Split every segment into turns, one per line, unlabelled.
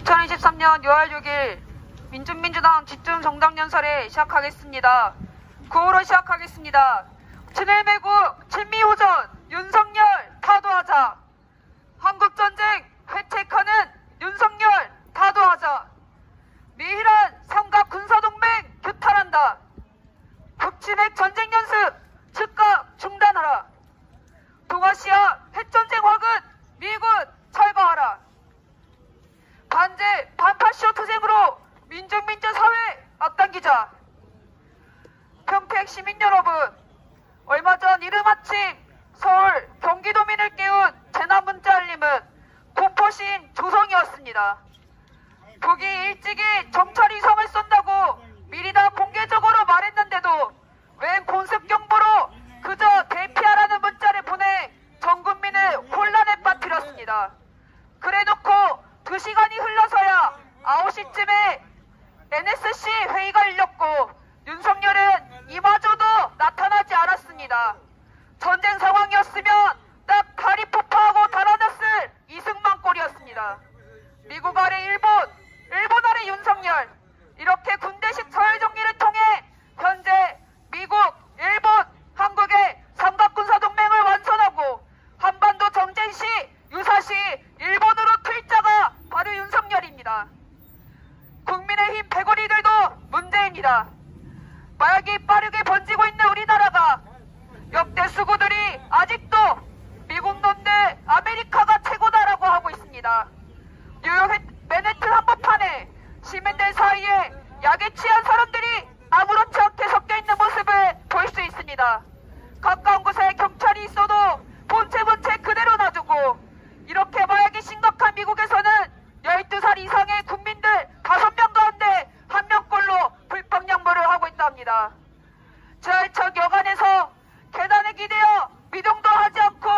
2023년 6월 6일 민주당 집중정당연설에 시작하겠습니다. 구호로 시작하겠습니다. 친일매국 친미호전 윤석열 타도하자. 한국전쟁 회책하는 윤석열 타도하자. 미일한 삼각 군사동맹 규탄한다. 북침핵 전쟁연습 즉각 중단하라. 동아시아 핵전쟁 화근 미군 철거하라. 반제 반파시오 투쟁으로 민중민주사회 앞당기자. 평택 시민 여러분, 얼마 전 이른 아침 서울 경기도민을 깨운 재난 문자 알림은 공포신 조성이었습니다. 북이 일찍이 정찰 이성을 쏜다고 미리 다 공개적으로 말했는데도 웬 공습경보로 그저 대피하라는 문자를 보내 전 국민을 혼란에 빠뜨렸습니다. 그래놓고 2시간이 흘러서야 9시쯤에 NSC 회의가 열렸고 윤석열은 이마저도 나타나지 않았습니다. 전쟁 상황이었으면 딱 다리 폭파하고 달아났을 이승만 꼴이었습니다. 미국 아래 일본 아래 윤석열, 이렇게 군대식 서열정리를 통해 현재 미국, 일본, 한국의 삼각군사동맹을 완선하고 한반도 정전 시 유사시 일본으로 퇴자가 바로 윤석열입니다. 국민의힘 패거리들도 문제입니다. 마약이 빠르게 번지고 있는 우리나라가 역대 수구들이 아직도 미국 놈들 아메리카가 최고다라고 하고 있습니다. 뉴욕 맨해튼 한복판에 시민들 사이에 약에 취한 사람들이 아무렇지 않게 섞여있는 모습을 볼 수 있습니다. 가까운 곳에 경찰이 있어도 본체 그대로 놔두고 이렇게 마약이 심각한 미국에서는 12살 이상의 국민들 5명 가운데 1명꼴로 불법 양보를 하고 있답니다. 지하철 여간에서 계단에 기대어 미동도 하지 않고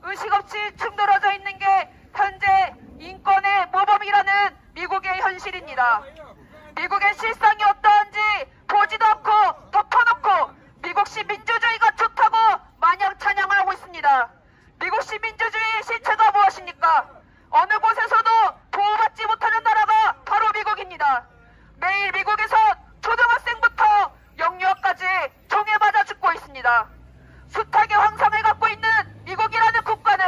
의식 없이 충돌어져 있는 게 현재 인권의 모범이라는 미국의 현실입니다. 미국의 실상이 어떠한지 보지도 않고 덮어놓고 미국식 민주주의가 좋다고 마냥 찬양을 하고 있습니다. 미국식 민주주의의 실체가 무엇입니까? 어느 곳에서도 보호받지 못하는 나라가 바로 미국입니다. 매일 미국에서 초등학생부터 영유아까지 총에 맞아 죽고 있습니다. 숱하게 황상을 갖고 있는 미국이라는 국가는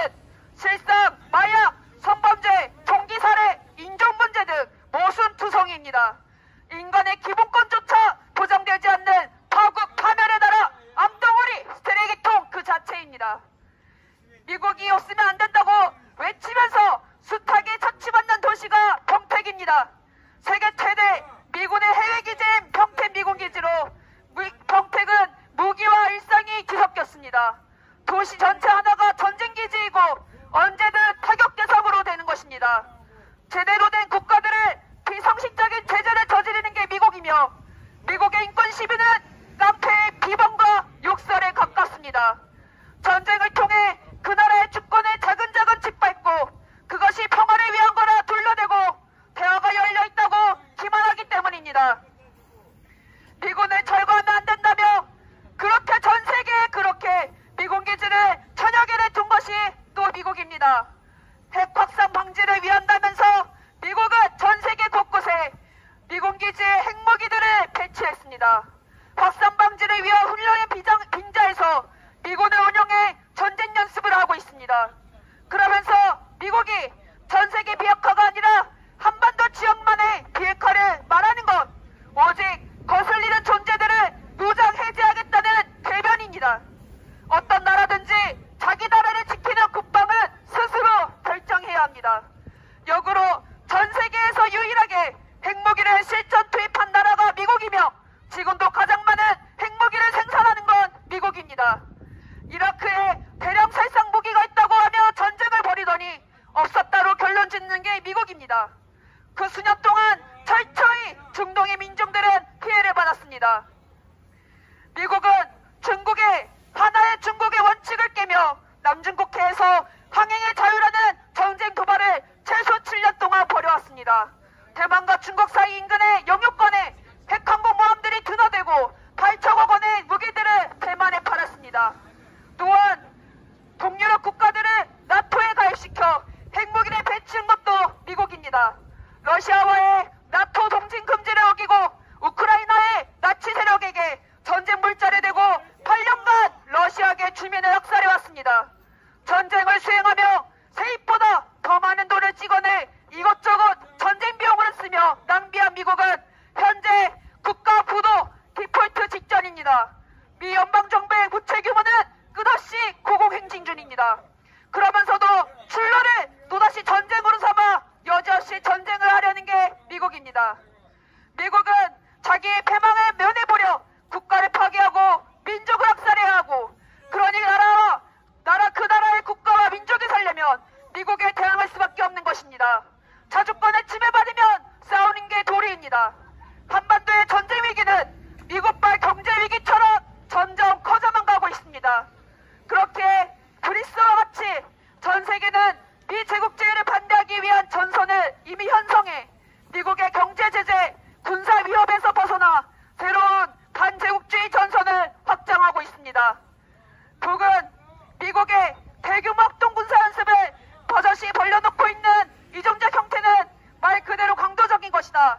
실상 마약, 성범죄, 총기살해, 인종문제 등 모순투성이입니다. 인간의 기본권조차 보장되지 않는 파국 파멸의 나라, 암덩어리 쓰레기통 그 자체입니다. 미국이 없으면 안 된다고 외치면서 숱하게 처치받는 도시가 평택입니다. 세계 최대 미군의 해외기지인 평택 미군기지로 평택은 무기와 일상이 뒤섞였습니다. 도시 전체 하나가 전쟁기지이고 언제든 타격 대상으로 되는 것입니다. 제대로 된 국가들을 비상식적인 제재를 저지르는 게 미국이며 미국의 인권 시비는 깡패의 비방과 욕설에 가깝습니다. 전쟁을 통해 그 나라의 주권을 자근자근 짓밟고 그것이 평화를 위한 거라 둘러대고 대화가 열려있다고 기만하기 때문입니다. 미군을 철거하면 안 된다며 그렇게 전 세계에 그렇게 미군 기지를 천여 개를 둔 것이 또 미국입니다. 핵 확산 방지를 위한다면서 미국은 전 세계 곳곳에 미군 기지에 핵무기들을 배치했습니다. 확산 방지를 위한 훈련의 빈자에서 미군을 운영해 전쟁 연습을 하고 있습니다. 그러면서 미국이 전 세계 비핵화가 아니라 한반도 지역만의 비핵화를 말하는 것, 오직 거슬리는 존재들을 무장 해제하겠다는 대변입니다. 어떤 나라든지 자기 나라를 지키는 국방은 스스로 결정해야 합니다. 역으로 전 세계에서 유일하게 핵무기를 실전 투입한 나라가 미국이며 지금도 가장 많은 핵무기를 생산하는 건 미국입니다. 이라크에 대량 살상 무기가 있다고 하며 전쟁을 벌이더니 없었다로 결론 짓는 게 미국입니다. 그 수년 동안 철저히 중동의 민중들은 피해를 받았습니다. 미국은 하나의 중국의 원칙을 깨며 남중국해에서 항행의 자유라는 전쟁 도발을 최소 7년 동안 벌여왔습니다. 대만과 중국 사이 인근의 영유권에 핵항공모함들이 드나들고 8천억 원의 무기들을 대만에 팔았습니다. 또한 동유럽 국가들을 나토에 가입시켜 핵무기를 배치한 것도 미국입니다. 러시아 임무를 수행하며 세입보다 더 많은 돈을 찍어내 이것저것 전쟁 비용을 쓰며 낭비한 미국은 현재 국가 부도 디폴트 직전입니다. 미 연방정부의 부채 규모는 끝없이 고공행진 중입니다. 그러면서도 출路를 또다시 전쟁으로 삼아 여지없이 전쟁을 하려는 게 미국입니다. 미국은 자기의 패망을 면해보려 국가를 파괴하고 민족을 학살해야 하고, 그러니 그 나라의 국가와 민족이 살려면 미국에 대항할 수밖에 없는 것입니다. 자주권을 침해받으면 싸우는 게 도리입니다. 한반도의 전쟁 위기는 미국발 경제 위기처럼 점점 커져만 가고 있습니다. 그렇게 그리스와 같이 전 세계는 미제국주의를 반대하기 위한 전선을 이미 형성해 미국의 경제 제재, 군사 위협에서 벗어나 새로운 반제국주의 전선을 확장하고 있습니다. 북은 미국의 대규모 합동군사 연습을 버젓이 벌려놓고 있는 이정적 형태는 말 그대로 강도적인 것이다.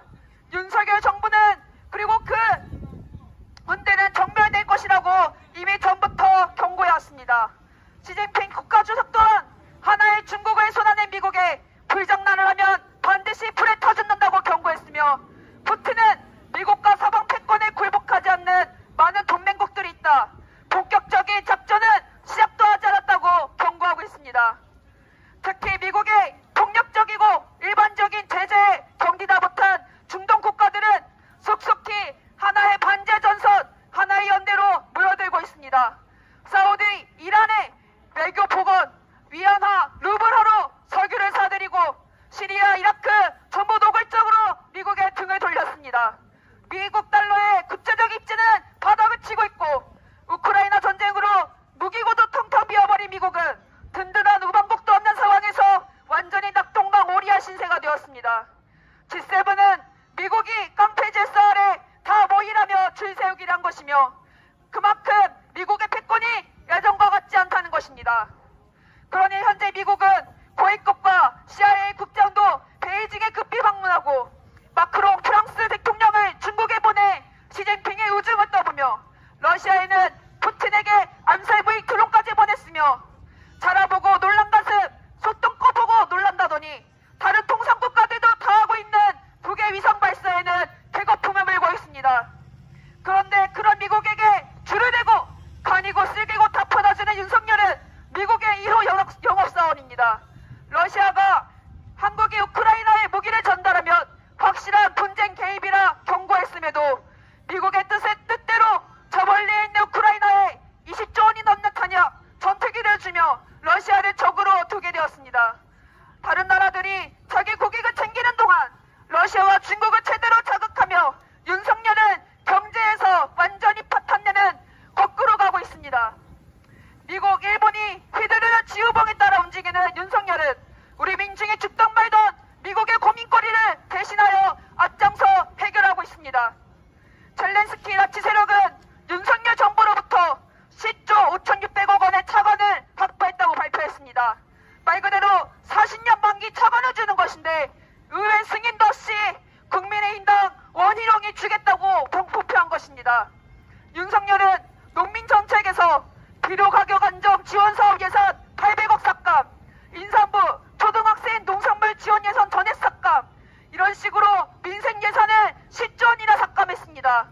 윤석열 정부는 그리고 그 문제는 정멸될 것이라고 이미 전부터 경고해왔습니다. 시진핑 국가주석 또한 하나의 중국을 손아낸 미국에 불장난을 하면 반드시 불에 터진다고 경고했으며, 푸틴은 미국과 서방 패권에 굴복하지 않는 많은 동맹국들이 있다. 본격적인 작전은 시작도 하지 않았다고 경고하고 있습니다. 특히 미국의 폭력적이고 일반적인 제재에 견디다 못한 중동 국가들은 속속히 하나의 반제 전선, 하나의 연대로 모여들고 있습니다. 사우디, 이란의 외교 복원, 위안화, 루블화로 석유를 사들이고 시리아, 이라크 전부 노골적으로 미국의 등을 돌렸습니다. 미국 달러의 국제적 입지는 바닥을 치고 있고, 우크라이나 전쟁으로 무기고도 텅텅 비어버린 미국은 든든한 우방국도 없는 상황에서 완전히 낙동강 오리아 신세가 되었습니다. G7은 미국이 깡패 질서 아래 다 모이라며 줄 세우기를 한 것이며, 그만큼 미국의 패권이 예전과 같지 않다는 것입니다. 그러니 현재 미국은 고위급과 CIA 국장도 베이징에 급히 방문하고, 마크롱 프랑스 대통령을 중국에 보내 시진핑의 우중을 떠보며, 러시아에는 푸틴에게 암살 부위 드론까지 보냈으며, 자라보고 놀란 가슴 소똥 꺼보고 놀란다더니 다른 통상 국가들도 다 하고 있는 북의 위성 발사에는 대거품을 물고 있습니다. 그런데 그런 미국에게 줄을 대고 간이고 쓸개고 다 퍼다주는 윤석열은 미국의 1호 영업사원입니다. 러시아가 한국이 우크라이나에 무기를 전달하면 확실한 분쟁 개입이라 경고했음에도 미국의 뜻대로 저 멀리에 있는 우크라이나에 20조 원이 넘는 탄약, 전투기를 주며 러시아를 적으로 두게 되었습니다. 다른 나라들이 자기 국익을 챙기는 동안 러시아와 중국을 제대로 자극하며 윤석열은 경제에서 완전히 파탄내는 거꾸로 가고 있습니다. 미국, 일본이 휘두르는 지우봉에 따라 움직이는 윤석열은 우리 민중이 죽던 말던 미국의 고민거리를 대신하여 앞장서 해결하고 있습니다. 젤렌스키 나치 세력은 윤석열 정부로부터 10조 5,600억 원의 차관을 확보했다고 발표했습니다. 말 그대로 40년 만기 차관을 주는 것인데 의회 승인도 없이 국민의힘당 원희룡이 주겠다고 공포표한 것입니다. 윤석열은 농민정책에서 비료 가격 안정 지원 사업 예산 800억 삭감, 인사부 초등학생 농산물 지원 예산 전액 삭감, 이런 식으로 민생 예산을 10조 원이나 삭감했습니다.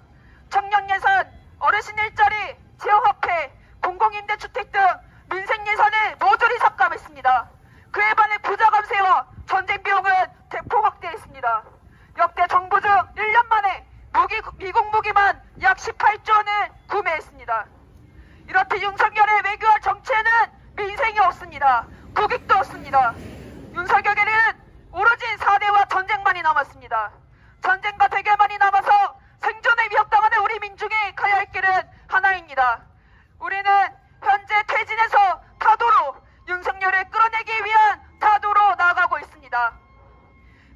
청년 예산, 어르신 일자리, 지역화폐, 공공임대주택 등 민생 예산을 모조리 삭감했습니다. 그에 반해 부자 감세와 전쟁 비용은 대폭 확대했습니다. 역대 정부 중 1년 만에 미국 무기만 약 18조 원을 구매했습니다. 이렇듯 윤석열의 외교와 정치에는 민생이 없습니다. 국익도 없습니다. 윤석열에는 오로지 4대와 전쟁만이 남았습니다. 전쟁과 대결만이 남아서 생존에 위협당하는 우리 민중이 가야 할 길은 하나입니다. 우리는 현재 퇴진해서 타도로 윤석열을 끌어내기 위한 타도로 나아가고 있습니다.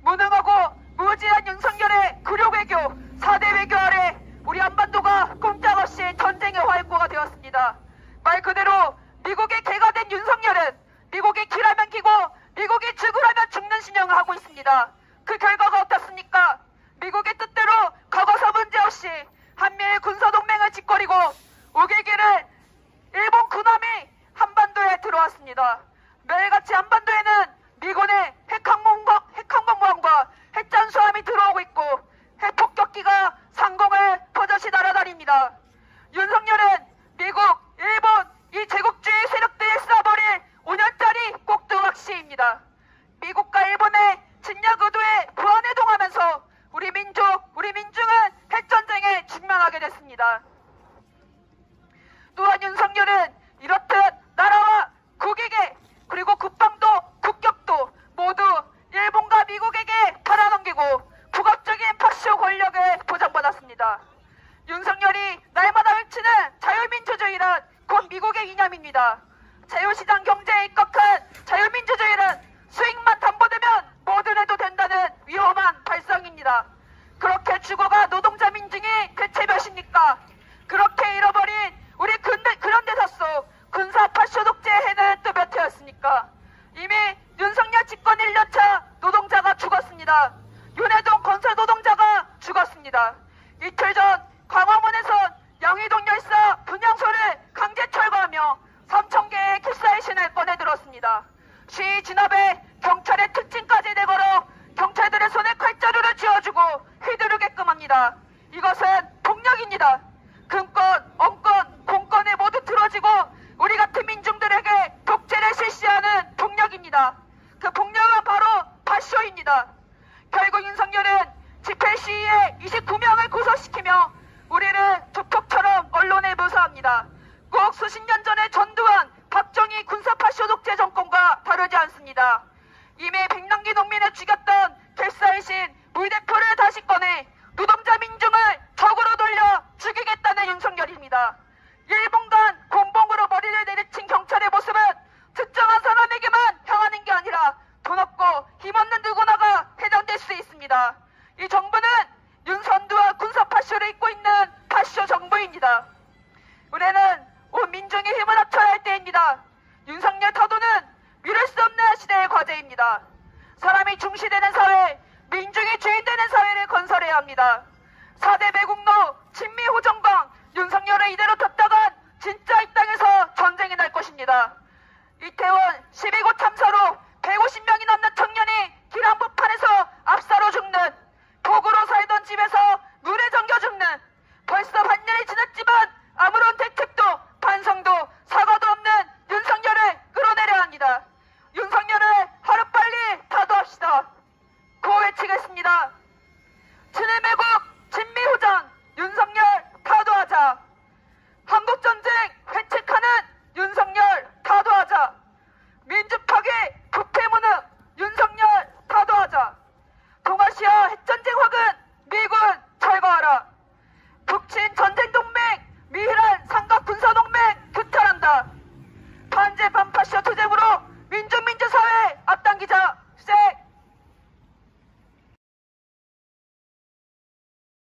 무능하고 무지한 윤석열의 굴욕외교, 4대 외교 아래 우리 한반도가 꼼짝없이 전쟁의 화약고가 되었습니다. 말 그대로 미국의 개가 된 윤석열은 미국이 기라면 기고 미국이 죽으라면 죽는 신용을 하고 있습니다. 그 결과가 어떻습니까? 미국의 뜻대로 과거사 문제없이 한미일 군사동맹을 짓거리고 우길기를 일본 군함이 한반도에 들어왔습니다. 매일같이 한반도에는 미군의 핵항공모함과 핵잠수함이 들어오고 있고 핵폭격기가 상공을 버젓이 날아다닙니다. 윤석열은 미국, 일본, 이 제국주의 세력들이 쏴버릴 5년짜리 꼭두각시입니다. 미국과 일본의侵略 의도에 무한해동하면서 우리 민중은 핵전쟁에 직면하게 됐습니다. 또한 윤석열은 이렇듯 나라와 국익에 그리고 국방도 국격도 모두 일본과 미국에게 팔아넘기고 국가적인 파쇼 권력을 보장받았습니다. 윤석열이 날마다 외치는 자유민주주의란 곧 미국의 이념입니다. 자유시장 경제에 입각한 자유민주주의는 수익만 담보되면 뭐든 해도 된다는 위험한 발상입니다. 그렇게 죽어가 노동자 민중이 대체 몇입니까? 그렇게 잃어버린 우리 근현대사 속 군사 파쇼 독재의 해는 또 몇 해였습니까? 이미 윤석열 집권 1년차 노동자가 죽었습니다. 윤해동 건설 노동자가 죽었습니다. 이틀 전 광화문에선 영희동 열사 분향소를 강제 철거하며 3,000개의 킬사의 신을 꺼내들었습니다. 시위 진압에 경찰의 특징까지 내걸어 경찰들의 손에 칼자루를 쥐어주고 휘두르게끔 합니다. 이것은 폭력입니다. 금권, 엄권, 공권에 모두 틀어지고 우리 같은 민중들에게 독재를 실시하는 폭력입니다. 그 폭력은 바로 파쇼입니다. 결국 윤석열은 집회 시위에 29명을 구속시키며 우리를 조폭처럼 언론에 묘사합니다. 꼭 수십 년 전에 전두환, 박정희 군사파쇼 독재 정권과 다르지 않습니다. 이미 백남기 농민을 죽였던 결사의신 물대포를 다시 꺼내 노동자 민중을 적으로 돌려 죽이겠다는 윤석열입니다. 일본간 공봉으로 머리를 내리친 경찰의 모습은 특정한 사람에게만 향하는 게 아니라 돈 없고 힘없는 누구나가 해당될 수 있습니다. 이 정부는 윤선두와 군사파쇼를 잇고 있는 파쇼 정부입니다. 우리는 온 민중의 힘을 합쳐야 할 때입니다. 윤석열 타도는 미룰 수 없는 시대의 과제입니다. 사람이 중시되는 사회, 민중이 주인되는 사회를 건설해야 합니다. 4대 매국노, 친미호정광, 윤석열을 이대로 뒀다간 진짜 이 땅에서 전쟁이 날 것입니다. 이태원 12구 참사로 150명이 넘는 청년이 길 한복판에서 압사로 죽는, 독으로 살던 집에서 물에 잠겨 죽는, 벌써 반년이 지났지만 아무런 대책도 반성도 사과도 없는 윤석열을 끌어내려야 합니다. 윤석열을 하루빨리 타도합시다. 구호 외치겠습니다. 친일매국 친미호장 윤석열 타도하자. 한국전쟁 회책하는 윤석열 타도하자. 민주파괴 부패무능 윤석열 타도하자. 동아시아 핵전쟁 화근 미군 철거하라. 북친 전쟁동맹 미이란 삼각군사동맹 규탄한다. 반제 반파쇼 투쟁으로